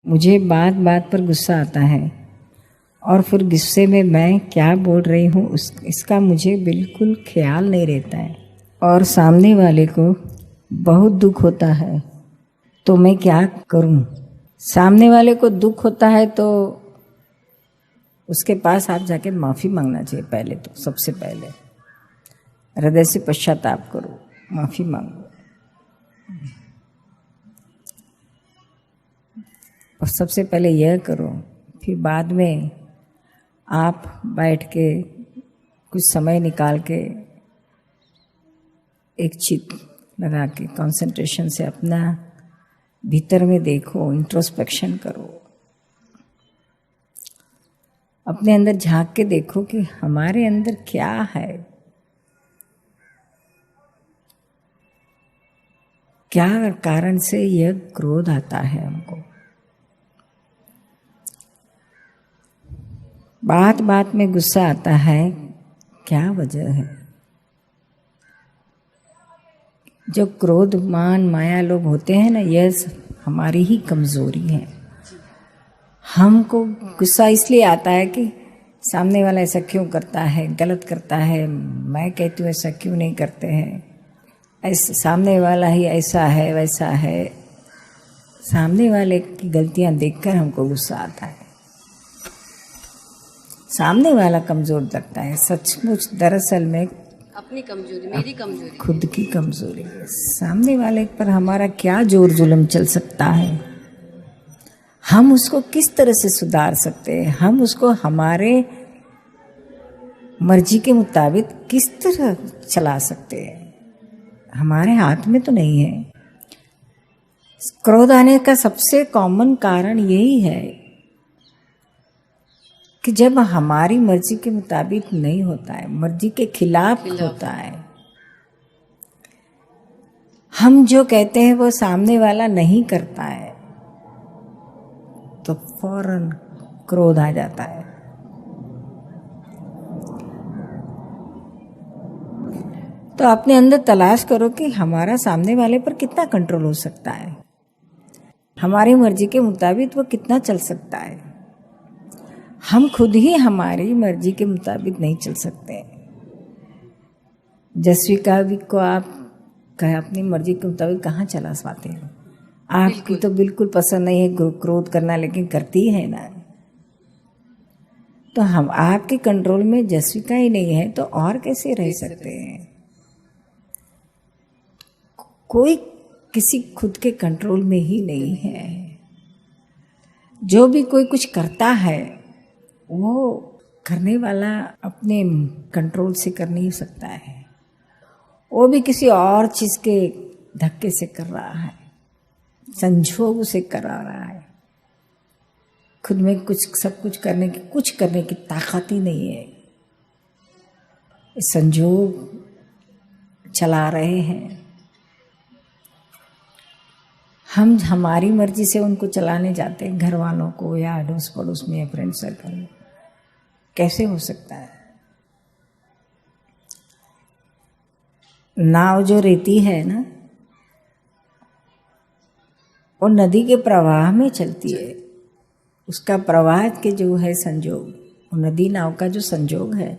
मुझे बात बात पर गुस्सा आता है और फिर गुस्से में मैं क्या बोल रही हूँ इसका मुझे बिल्कुल ख्याल नहीं रहता है और सामने वाले को बहुत दुख होता है तो मैं क्या करूँ। सामने वाले को दुख होता है तो उसके पास आप जाके माफ़ी मांगना चाहिए। पहले तो सबसे पहले हृदय से पश्चाताप करो, माफ़ी मांगो और सबसे पहले यह करो। फिर बाद में आप बैठ के कुछ समय निकाल के एक चित लगा के कंसंट्रेशन से अपना भीतर में देखो, इंट्रोस्पेक्शन करो, अपने अंदर झांक के देखो कि हमारे अंदर क्या है, क्या कारण से यह क्रोध आता है हमको। बात बात में गुस्सा आता है, क्या वजह है। जो क्रोध मान माया लोभ होते हैं ना, यह हमारी ही कमजोरी है। हमको गुस्सा इसलिए आता है कि सामने वाला ऐसा क्यों करता है, गलत करता है, मैं कहती हूँ ऐसा क्यों नहीं करते हैं, ऐसा सामने वाला ही ऐसा है वैसा है। सामने वाले की गलतियाँ देखकर हमको गुस्सा आता है। सामने वाला कमज़ोर लगता है, सचमुच दरअसल में अपनी कमजोरी, मेरी कमजोरी, खुद की कमजोरी है। सामने वाले पर हमारा क्या जोर जुल्म चल सकता है, हम उसको किस तरह से सुधार सकते हैं, हम उसको हमारे मर्जी के मुताबिक किस तरह चला सकते हैं, हमारे हाथ में तो नहीं है। क्रोध आने का सबसे कॉमन कारण यही है कि जब हमारी मर्जी के मुताबिक नहीं होता है, मर्जी के खिलाफ होता है, हम जो कहते हैं वो सामने वाला नहीं करता है तो फौरन क्रोध आ जाता है। तो अपने अंदर तलाश करो कि हमारा सामने वाले पर कितना कंट्रोल हो सकता है, हमारी मर्जी के मुताबिक वो कितना चल सकता है। हम खुद ही हमारी मर्जी के मुताबिक नहीं चल सकते। जस्विका को आप कहे अपनी मर्जी के मुताबिक कहाँ चला पाते हो। आपकी तो बिल्कुल पसंद नहीं है क्रोध करना, लेकिन करती है ना। तो हम आपके कंट्रोल में जस्विका ही नहीं है तो और कैसे रह सकते हैं। कोई किसी खुद के कंट्रोल में ही नहीं है। जो भी कोई कुछ करता है वो करने वाला अपने कंट्रोल से कर नहीं सकता है, वो भी किसी और चीज़ के धक्के से कर रहा है, संजोग से करा रहा है। खुद में सब कुछ करने की ताकत ही नहीं है। संजोग चला रहे हैं। हम हमारी मर्जी से उनको चलाने जाते हैं, घर वालों को या अड़ोस पड़ोस में या फ्रेंड सर्कल में। कैसे हो सकता है। नाव जो रहती है ना, वो नदी के प्रवाह में चलती है। उसका प्रवाह के जो है संजोग, वो नदी नाव का जो संजोग है,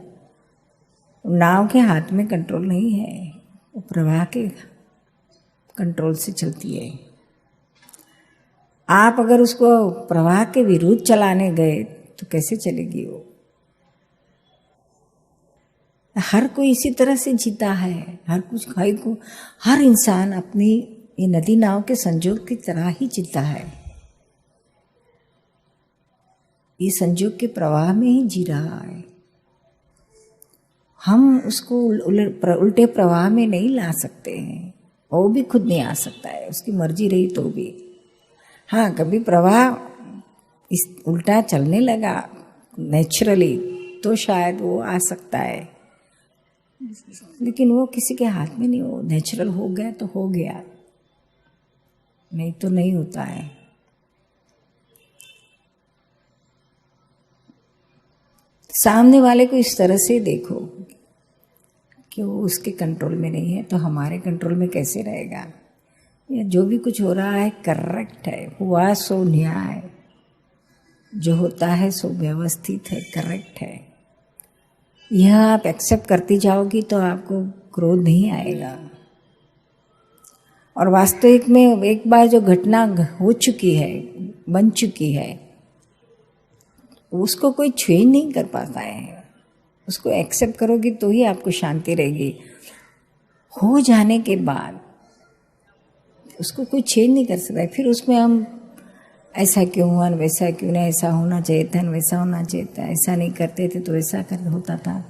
नाव के हाथ में कंट्रोल नहीं है, वो प्रवाह के कंट्रोल से चलती है। आप अगर उसको प्रवाह के विरुद्ध चलाने गए तो कैसे चलेगी वो। हर कोई इसी तरह से जीता है। हर इंसान अपनी ये नदी नाव के संजोग की तरह ही जीता है। ये संजोग के प्रवाह में ही जी रहा है। हम उसको उल्टे प्रवाह में नहीं ला सकते हैं। वो भी खुद नहीं आ सकता है, उसकी मर्जी रही तो भी। हाँ, कभी प्रवाह इस उल्टा चलने लगा नेचुरली तो शायद वो आ सकता है, लेकिन वो किसी के हाथ में नहीं। हो नेचुरल हो गया तो हो गया, नहीं तो नहीं होता है। सामने वाले को इस तरह से देखो कि वो उसके कंट्रोल में नहीं है, तो हमारे कंट्रोल में कैसे रहेगा। या जो भी कुछ हो रहा है करेक्ट है, हुआ सो न्याय, जो होता है सो व्यवस्थित है, करेक्ट है। यह आप एक्सेप्ट करती जाओगी तो आपको क्रोध नहीं आएगा। और वास्तविक में एक बार जो घटना हो चुकी है, बन चुकी है, उसको कोई चेंज नहीं कर पाता है। उसको एक्सेप्ट करोगी तो ही आपको शांति रहेगी। हो जाने के बाद उसको कोई चेंज नहीं कर सकता है। फिर उसमें हम ऐसा क्यों हुआ, वैसा क्यों नहीं, ऐसा होना चाहिए था, वैसा होना चाहिए था, ऐसा नहीं करते थे तो ऐसा कर होता था।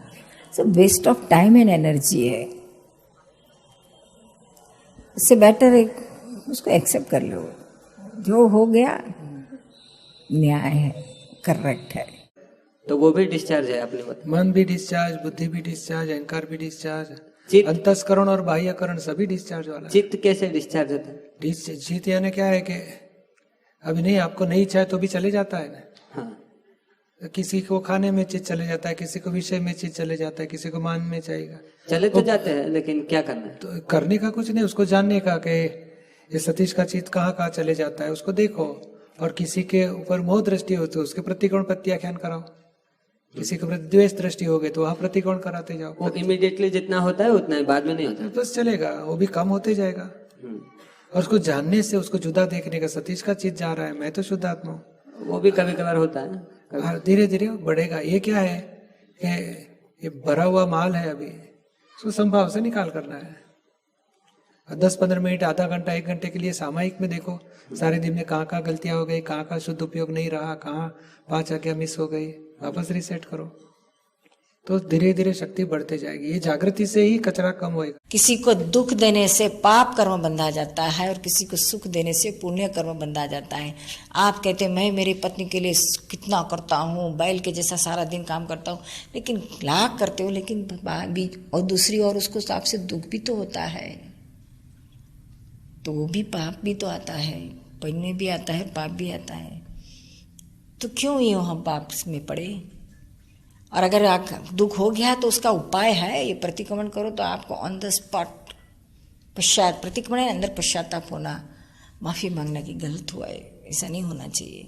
सब waste of time and energy है। इससे बेटर है उसको एक्सेप्ट कर लो। जो हो गया न्याय है, करेक्ट है। तो वो भी डिस्चार्ज है अपने मत। मन भी डिस्चार्ज, बुद्धि भी डिस्चार्ज, अहंकार भी डिस्चार्ज, चित्त अंतस्करण और बाह्यकरण सभी डिस्चार्ज वाला। चित्त कैसे डिस्चार्ज होता है? चित्त यानी क्या है कि अभी नहीं, आपको नहीं चाहे तो भी चले जाता है ना। हाँ, किसी को खाने में चित्त चले जाता है, किसी को विषय में चित्त चले जाता है, किसी को मान में चाहेगा। चले तो जाते हैं, लेकिन क्या करना है? तो करने का कुछ नहीं, उसको जानने का कि ये सतीश का चित्त कहाँ कहाँ चले जाता है, उसको देखो। और किसी के ऊपर मोह दृष्टि हो तो उसके प्रतिकोण प्रत्याख्यान कराओ। किसी के प्रति द्वेष दृष्टि हो गई तो वहां प्रतिकोण कराते जाओ। वो इमीडिएटली जितना होता है उतना ही, बाद में नहीं होता। बस चलेगा, वो भी कम होते जाएगा। और उसको जानने से, उसको जुदा देखने का, सतीश का चित्त जा रहा है, मैं तो शुद्ध आत्मा हूँ, वो भी कभी कभार होता है ना। धीरे धीरे बढ़ेगा। ये क्या है कि ये भरा हुआ माल है, अभी उसको संभाव से निकाल करना है। 10-15 मिनट, आधा घंटा, 1 घंटे के लिए सामयिक में देखो सारे दिन में कहाँ कहाँ गलतियां हो गई, कहाँ कहाँ शुद्ध उपयोग नहीं रहा, कहाँ 5 आज्ञा मिस हो गई, वापस रिसेट करो तो धीरे धीरे शक्ति बढ़ते जाएगी। ये जागृति से ही कचरा कम होएगा। किसी को दुख देने से पाप कर्म बंधा जाता है और किसी को सुख देने से पुण्य कर्म बंधा जाता है। आप कहते हैं मैं मेरी पत्नी के लिए कितना करता हूँ, बैल के जैसा सारा दिन काम करता हूँ, लेकिन लाख करते हो, लेकिन और दूसरी ओर उसको आपसे दुख भी तो होता है, तो वो भी पाप भी तो आता है, पुण्य भी आता है, पाप भी आता है। तो क्यों ये हम पाप में पड़े? और अगर दुख हो गया तो उसका उपाय है, ये प्रतिक्रमण करो तो आपको ऑन द स्पॉट प्रतिक्रमण अंदर पश्चाताप होना, माफ़ी मांगना कि गलत हुआ है, ऐसा नहीं होना चाहिए।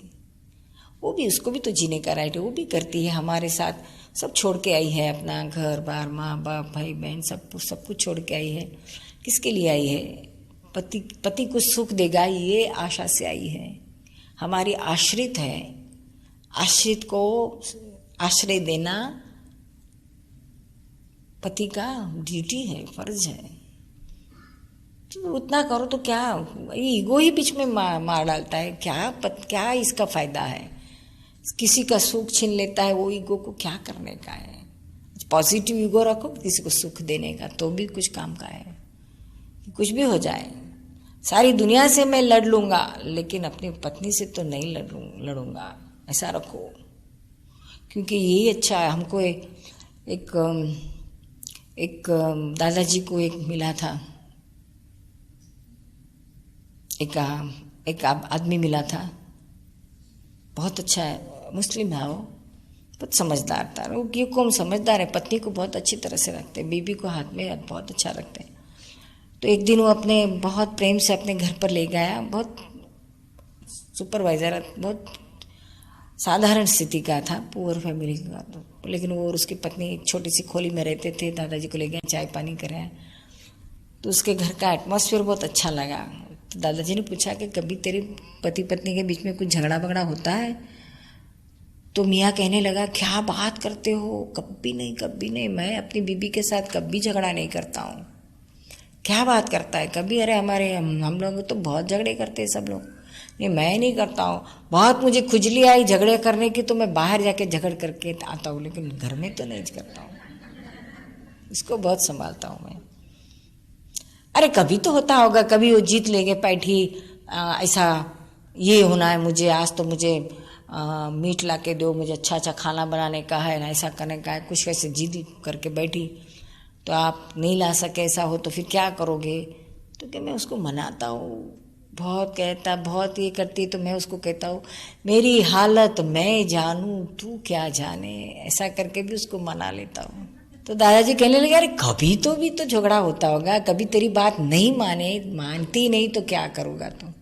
वो भी, उसको भी तो जीने का राइट है, वो भी करती है हमारे साथ। सब छोड़ के आई है, अपना घर बार, माँ बाप, भाई बहन, सब कुछ छोड़ के आई है। किसके लिए आई है? पति को सुख देगा ये आशा से आई है। हमारी आश्रित है, आश्रित को आश्रय देना पति का ड्यूटी है, फर्ज है। तो उतना करो तो क्या, ईगो ही बीच में मार डालता है। क्या इसका फायदा है? किसी का सुख छीन लेता है, वो ईगो को क्या करने का है? पॉजिटिव ईगो रखो, किसी को सुख देने का, तो भी कुछ काम का है। कुछ भी हो जाए, सारी दुनिया से मैं लड़ लूंगा, लेकिन अपनी पत्नी से तो नहीं लड़ूंगा, ऐसा रखो। क्योंकि यही अच्छा है। हमको एक दादाजी को एक मिला था, एक आदमी मिला था, बहुत अच्छा है, मुस्लिम है, वो बहुत समझदार था। वो क्यों कौन समझदार है, पत्नी को बहुत अच्छी तरह से रखते हैं, बीबी को हाथ में बहुत अच्छा रखते हैं। तो एक दिन वो अपने बहुत प्रेम से अपने घर पर ले गया। बहुत सुपरवाइजर, बहुत साधारण स्थिति का था, पुअर फैमिली का, लेकिन वो और उसकी पत्नी एक छोटी सी खोली में रहते थे। दादाजी को ले गए, चाय पानी कराया, तो उसके घर का एटमॉस्फेयर बहुत अच्छा लगा। तो दादाजी ने पूछा कि कभी तेरे पति पत्नी के बीच में कुछ झगड़ा वगड़ा होता है? तो मियाँ कहने लगा, क्या बात करते हो, कभी नहीं, मैं अपनी बीबी के साथ कभी झगड़ा नहीं करता हूँ। क्या बात करता है कभी? अरे हमारे हम लोग तो बहुत झगड़े करते हैं सब लोग। नहीं, मैं नहीं करता हूँ। बहुत मुझे खुजली आई झगड़े करने की तो मैं बाहर जाके झगड़ करके आता हूँ, लेकिन घर में तो नहीं करता हूँ, इसको बहुत संभालता हूँ मैं। अरे कभी तो होता होगा, कभी वो जीत लेंगे पैठी, ऐसा ये होना है मुझे, आज तो मुझे मीट ला के दो, मुझे अच्छा खाना बनाने का है, ऐसा करने का है, कुछ ऐसे जिद करके बैठी, तो आप नहीं ला सके, ऐसा हो तो फिर क्या करोगे? तो क्या मैं उसको मनाता हूँ, बहुत कहता, बहुत ये करती, तो मैं उसको कहता हूँ मेरी हालत मैं जानूँ, तू क्या जाने, ऐसा करके भी उसको मना लेता हूँ। तो दादाजी कहने लगे, अरे कभी तो भी तो झगड़ा होता होगा, कभी तेरी बात नहीं मानती नहीं तो क्या करोगा तुम?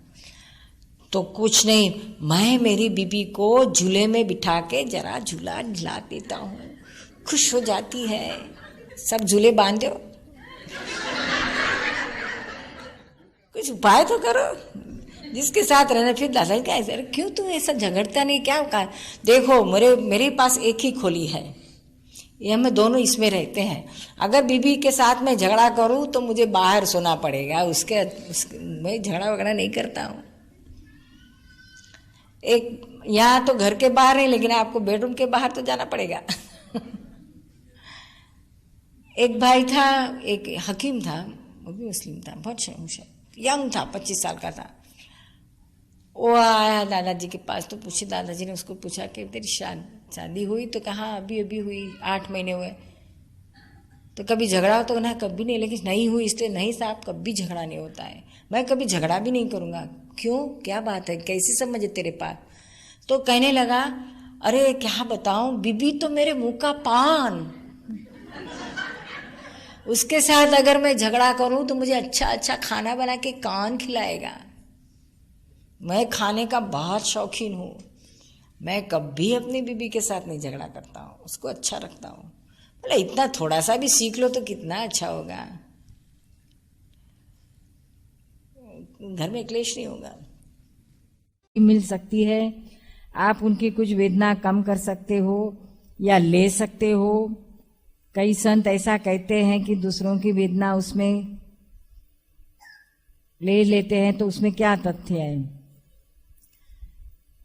तो कुछ नहीं, मैं मेरी बीबी को झूले में बिठा के जरा झूला झुला देता हूँ, खुश हो जाती है। सब झूले बांध दो, कुछ उपाय तो करो जिसके साथ रहना। फिर दादाजी का ऐसा, क्यों तुम ऐसा झगड़ता नहीं, क्या कहा? देखो मेरे पास एक ही खोली है, ये हम दोनों इसमें रहते हैं। अगर बीबी के साथ मैं झगड़ा करूं तो मुझे बाहर सोना पड़ेगा, मैं झगड़ा वगड़ा नहीं करता हूं। एक यहाँ तो घर के बाहर है, लेकिन आपको बेडरूम के बाहर तो जाना पड़ेगा। एक भाई था, एक हकीम था, वो भी मुस्लिम था, बहुत यंग था, 25 साल का था। वो आया दादाजी के पास, तो पूछे, दादाजी ने उसको पूछा कि तेरी शादी हुई? तो कहा अभी अभी हुई, 8 महीने हुए। तो कभी झगड़ा हो? तो ना कभी नहीं, लेकिन नहीं हुई इसलिए। नहीं साहब, कभी झगड़ा नहीं होता है, मैं कभी झगड़ा भी नहीं करूँगा। क्यों, क्या बात है, कैसी समझ है तेरे पास? तो कहने लगा, अरे क्या बताऊं, बीबी तो मेरे मुंह का पान, उसके साथ अगर मैं झगड़ा करूं तो मुझे अच्छा अच्छा खाना बना के कान खिलाएगा। मैं खाने का बहुत शौकीन हूँ, मैं कभी अपनी बीबी के साथ नहीं झगड़ा करता हूँ, उसको अच्छा रखता हूँ। बोले इतना थोड़ा सा भी सीख लो तो कितना अच्छा होगा, घर में क्लेश नहीं होगा। मिल सकती है, आप उनकी कुछ वेदना कम कर सकते हो या ले सकते हो। कई संत ऐसा कहते हैं कि दूसरों की वेदना उसमें ले लेते हैं, तो उसमें क्या तथ्य है?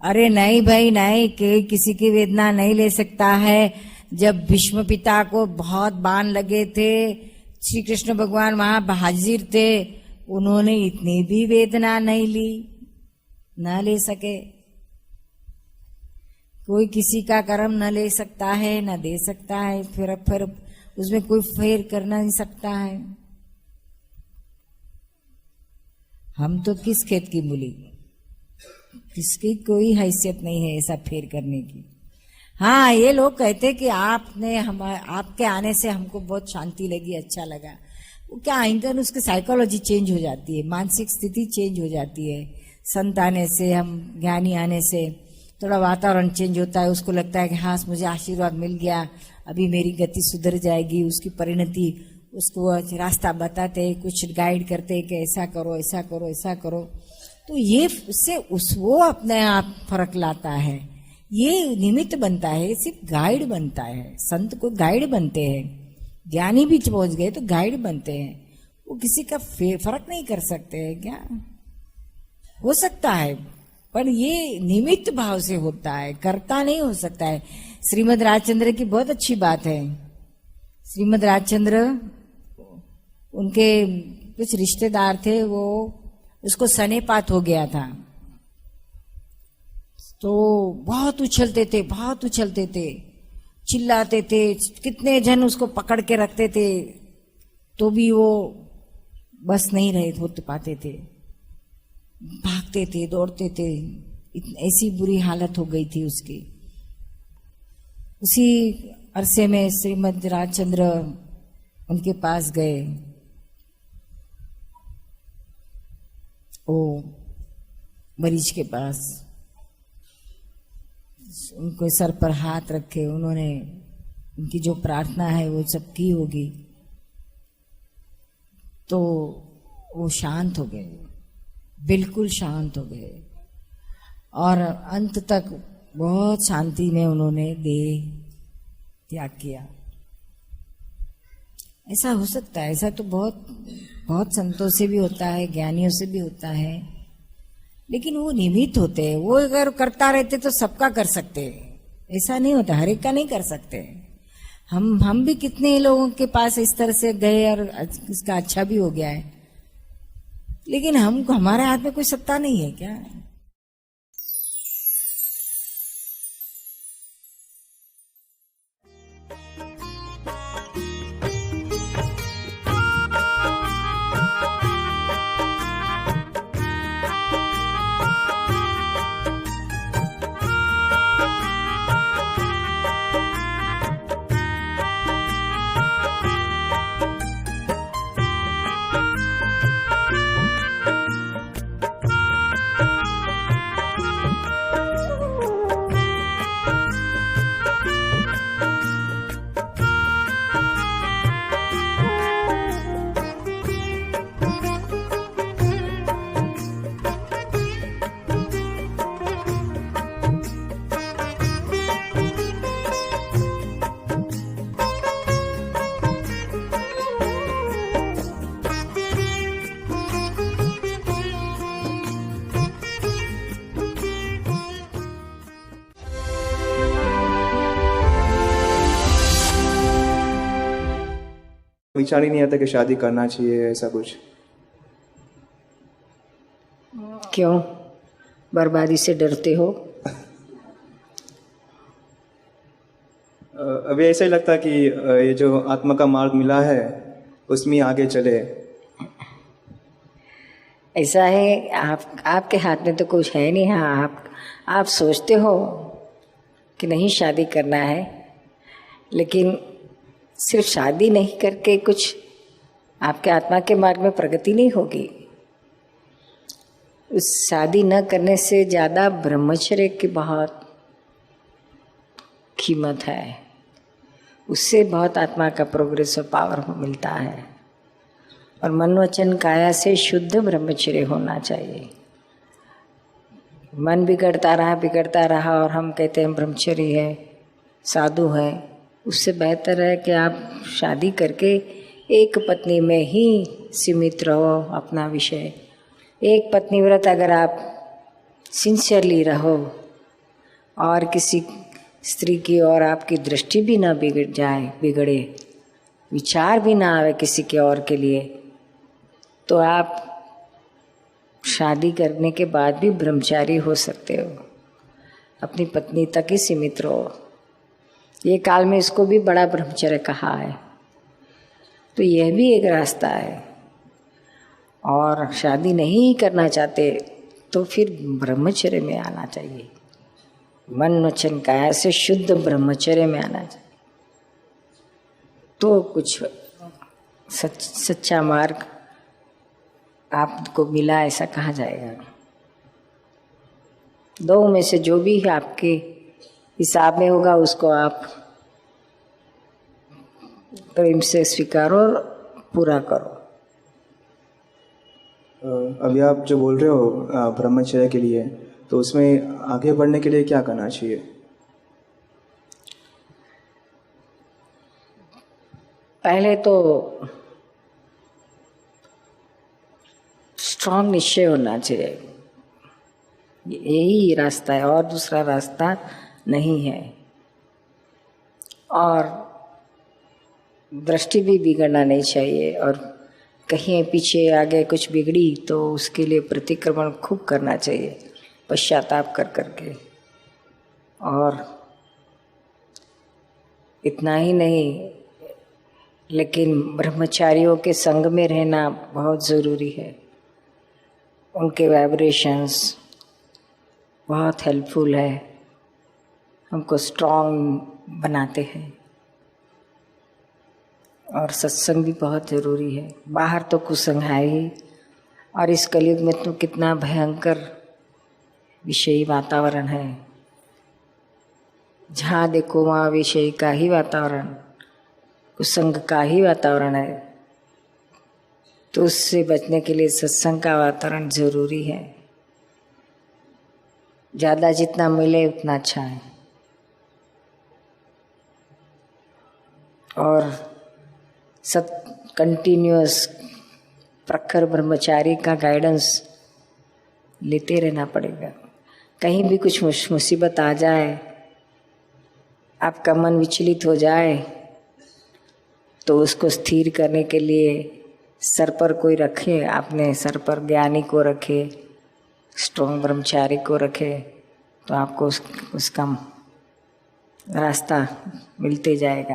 अरे नहीं भाई नहीं, किसी की वेदना नहीं ले सकता है। जब भीष्म पिता को बहुत बाण लगे थे, श्री कृष्ण भगवान वहां हाजिर थे, उन्होंने इतनी भी वेदना नहीं ली, न ले सके। कोई किसी का कर्म न ले सकता है, न दे सकता है, फिर उसमें कोई फेर करना नहीं सकता है। हम तो किस खेत की मूली, किसकी कोई हैसियत नहीं है ऐसा फेर करने की। हाँ, ये लोग कहते कि आपके आने से हमको बहुत शांति लगी, अच्छा लगा। वो क्या आइंदन उसकी साइकोलॉजी चेंज हो जाती है, मानसिक स्थिति चेंज हो जाती है। संत आने से, हम ज्ञानी आने से थोड़ा वातावरण चेंज होता है। उसको लगता है कि हाँ मुझे आशीर्वाद मिल गया, अभी मेरी गति सुधर जाएगी। उसकी परिणति, उसको रास्ता बताते, कुछ गाइड करते कि ऐसा करो ऐसा करो ऐसा करो। तो ये उससे वो अपने आप फर्क लाता है, ये निमित्त बनता है, सिर्फ गाइड बनता है। संत को गाइड बनते हैं, ज्ञानी भी पहुंच गए तो गाइड बनते हैं। वो किसी का फर्क नहीं कर सकते हैं, क्या हो सकता है, पर ये निमित्त भाव से होता है, कर्ता नहीं हो सकता है। श्रीमद् राजचंद्र की बहुत अच्छी बात है। श्रीमद् राजचंद्र, उनके कुछ रिश्तेदार थे, वो उसको सनेपात हो गया था, तो बहुत उछलते थे, चिल्लाते थे, कितने जन उसको पकड़ के रखते थे, तो भी वो बस नहीं रहे होते पाते थे, भागते थे, दौड़ते थे। ऐसी बुरी हालत हो गई थी उसकी। उसी अरसे में श्रीमद् राजचंद्र उनके पास गए। ओ मरीज के पास उनको सर पर हाथ रखे, उन्होंने उनकी जो प्रार्थना है वो सब की होगी, तो वो शांत हो गए, बिल्कुल शांत हो गए, और अंत तक बहुत शांति में उन्होंने देह त्याग किया। ऐसा हो सकता है, ऐसा तो बहुत संतों से भी होता है, ज्ञानियों से भी होता है, लेकिन वो निमित्त होते हैं। वो अगर करता रहते तो सबका कर सकते हैं, ऐसा नहीं होता, हर एक का नहीं कर सकते। हम भी कितने लोगों के पास इस तरह से गए और इसका अच्छा भी हो गया है, लेकिन हमारे हाथ में कोई सत्ता नहीं है क्या? विचार ही नहीं आता कि शादी करना चाहिए, ऐसा कुछ? क्यों बर्बादी से डरते हो? अभी ऐसा ही लगता कि ये जो आत्मा का मार्ग मिला है उसमें आगे चले। ऐसा है, आपके हाथ में तो कुछ है नहीं। हाँ, आप सोचते हो कि नहीं शादी करना है, लेकिन सिर्फ शादी नहीं करके कुछ आपके आत्मा के मार्ग में प्रगति नहीं होगी। उस शादी न करने से ज़्यादा ब्रह्मचर्य की बहुत कीमत है। उससे बहुत आत्मा का प्रोग्रेस और पावर मिलता है। और मन वचन काया से शुद्ध ब्रह्मचर्य होना चाहिए। मन बिगड़ता रहा और हम कहते हैं ब्रह्मचर्य है, साधु है। उससे बेहतर है कि आप शादी करके एक पत्नी में ही सीमित रहो अपना विषय। एक पत्नी व्रत अगर आप सिंसियरली रहो और किसी स्त्री की और आपकी दृष्टि भी ना बिगड़े, विचार भी ना आवे किसी के और के लिए, तो आप शादी करने के बाद भी ब्रह्मचारी हो सकते हो। अपनी पत्नी तक ही सीमित रहो। ये काल में इसको भी बड़ा ब्रह्मचर्य कहा है। तो यह भी एक रास्ता है। और शादी नहीं करना चाहते तो फिर ब्रह्मचर्य में आना चाहिए। मन वचन काया से शुद्ध ब्रह्मचर्य में आना चाहिए, तो कुछ सच्चा मार्ग आपको मिला ऐसा कहा जाएगा। दो में से जो भी आपके हिसाब में होगा उसको आप प्रेम से स्वीकारो और पूरा करो। अभी आप जो बोल रहे हो ब्रह्मचर्य के लिए, तो उसमें आगे बढ़ने के लिए क्या करना चाहिए? पहले तो स्ट्रांग निश्चय होना चाहिए। यही रास्ता है और दूसरा रास्ता नहीं है। और दृष्टि भी बिगड़ना नहीं चाहिए। और कहीं पीछे आगे कुछ बिगड़ी तो उसके लिए प्रतिक्रमण खूब करना चाहिए, पश्चाताप कर करके। और इतना ही नहीं, लेकिन ब्रह्मचारियों के संग में रहना बहुत ज़रूरी है। उनके वाइब्रेशंस बहुत हेल्पफुल है, हमको स्ट्रांग बनाते हैं। और सत्संग भी बहुत ज़रूरी है। बाहर तो कुसंग है ही, और इस कलयुग में तो कितना भयंकर विषयी वातावरण है। जहाँ देखो वहाँ विषय का ही वातावरण, कुसंग का ही वातावरण है। तो उससे बचने के लिए सत्संग का वातावरण ज़रूरी है। ज़्यादा जितना मिले उतना अच्छा है। और कंटिन्यूअस प्रखर ब्रह्मचारी का गाइडेंस लेते रहना पड़ेगा। कहीं भी कुछ मुसीबत आ जाए, आपका मन विचलित हो जाए, तो उसको स्थिर करने के लिए सर पर कोई रखे, आपने सर पर ज्ञानी को रखे, स्ट्रॉन्ग ब्रह्मचारी को रखे, तो आपको उसका रास्ता मिलते जाएगा।